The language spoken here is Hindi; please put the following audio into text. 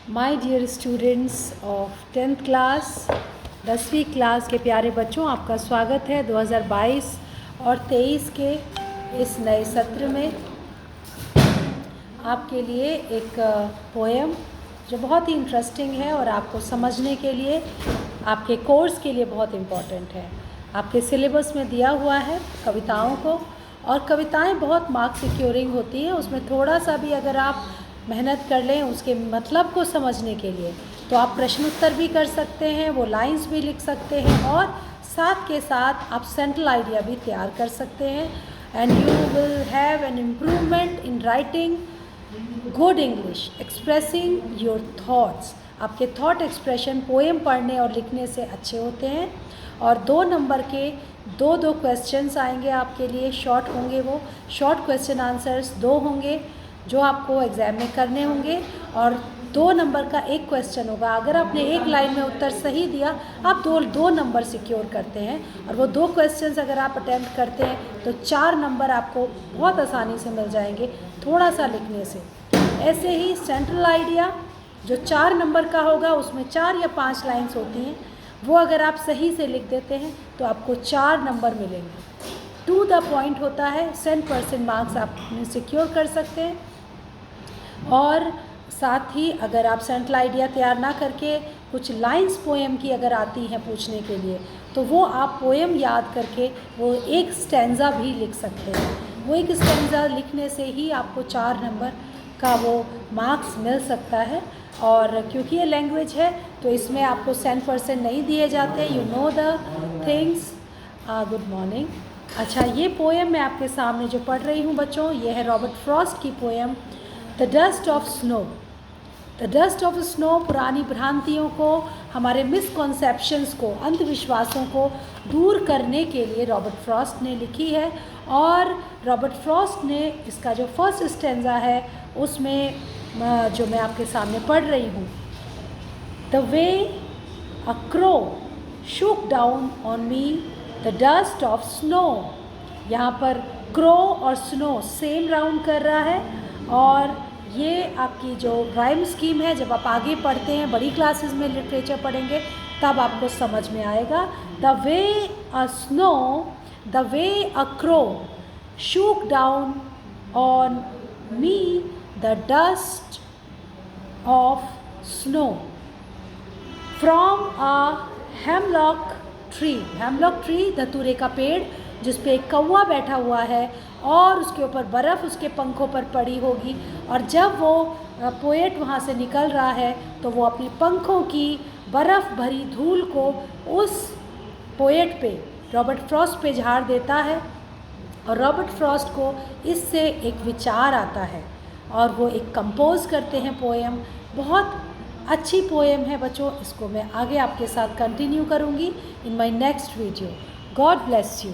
My dear students of 10th class 10वीं क्लास के प्यारे बच्चों, आपका स्वागत है 2022 और 23 के इस नए सत्र में। आपके लिए एक पोएम जो बहुत ही इंटरेस्टिंग है और आपको समझने के लिए, आपके कोर्स के लिए बहुत इम्पॉर्टेंट है। आपके सिलेबस में दिया हुआ है कविताओं को, और कविताएं बहुत मार्क्स सिक्योरिंग होती हैं। उसमें थोड़ा सा भी अगर आप मेहनत कर लें उसके मतलब को समझने के लिए, तो आप प्रश्न उत्तर भी कर सकते हैं, वो लाइंस भी लिख सकते हैं, और साथ के साथ आप सेंट्रल आइडिया भी तैयार कर सकते हैं। And you will have an improvement in writing good English, expressing your thoughts. आपके थॉट एक्सप्रेशन पोएम पढ़ने और लिखने से अच्छे होते हैं। और 2 नंबर के दो क्वेश्चंस आएंगे आपके लिए, शॉर्ट होंगे, वो शॉर्ट क्वेश्चन आंसर्स 2 होंगे जो आपको एग्ज़ाम में करने होंगे, और 2 नंबर का एक क्वेश्चन होगा। अगर आपने एक लाइन में उत्तर सही दिया, आप दो नंबर सिक्योर करते हैं, और वो 2 क्वेश्चंस अगर आप अटेम्प्ट करते हैं तो 4 नंबर आपको बहुत आसानी से मिल जाएंगे थोड़ा सा लिखने से। ऐसे ही सेंट्रल आइडिया जो 4 नंबर का होगा, उसमें 4 या 5 लाइन्स होती हैं, वो अगर आप सही से लिख देते हैं तो आपको 4 नंबर मिलेंगे। टू द पॉइंट होता है, 100% मार्क्स आप सिक्योर कर सकते हैं। और साथ ही अगर आप सेंट्रल आइडिया तैयार ना करके कुछ लाइंस पोएम की अगर आती हैं पूछने के लिए, तो वो आप पोएम याद करके वो एक स्टैंजा भी लिख सकते हैं। वो एक स्टैंजा लिखने से ही आपको 4 नंबर का वो मार्क्स मिल सकता है। और क्योंकि ये लैंग्वेज है तो इसमें आपको 100% नहीं दिए जाते। You know the things. Good morning. अच्छा, ये पोएम मैं आपके सामने जो पढ़ रही हूँ बच्चों, ये है रॉबर्ट फ्रॉस्ट की poem the dust of snow. The dust of snow पुरानी भ्रांतियों को, हमारे मिसकॉन्सेप्शंस को, अंधविश्वासों को दूर करने के लिए रॉबर्ट फ्रॉस्ट ने लिखी है। और रॉबर्ट फ्रॉस्ट ने इसका जो फर्स्ट स्टेंजा है उसमें जो मैं आपके सामने पढ़ रही हूँ, the way a crow shook down on me the dust of snow. यहाँ पर क्रो और स्नो सेम राउंड कर रहा है, और ये आपकी जो राइम स्कीम है, जब आप आगे पढ़ते हैं, बड़ी क्लासेस में लिटरेचर पढ़ेंगे, तब आपको समझ में आएगा। The way a snow, the way a crow shook down on me the dust of snow from a hemlock tree. Hemlock tree धतूरे का पेड़ जिस पे एक कौवा बैठा हुआ है, और उसके ऊपर बर्फ़ उसके पंखों पर पड़ी होगी, और जब वो पोएट वहाँ से निकल रहा है तो वो अपनी पंखों की बर्फ़ भरी धूल को उस पोएट पे, रॉबर्ट फ्रॉस्ट पे झाड़ देता है। और रॉबर्ट फ्रॉस्ट को इससे एक विचार आता है और वो एक कंपोज करते हैं पोएम। बहुत अच्छी पोएम है बच्चों, इसको मैं आगे आपके साथ कंटिन्यू करूँगी in my next video. God bless you.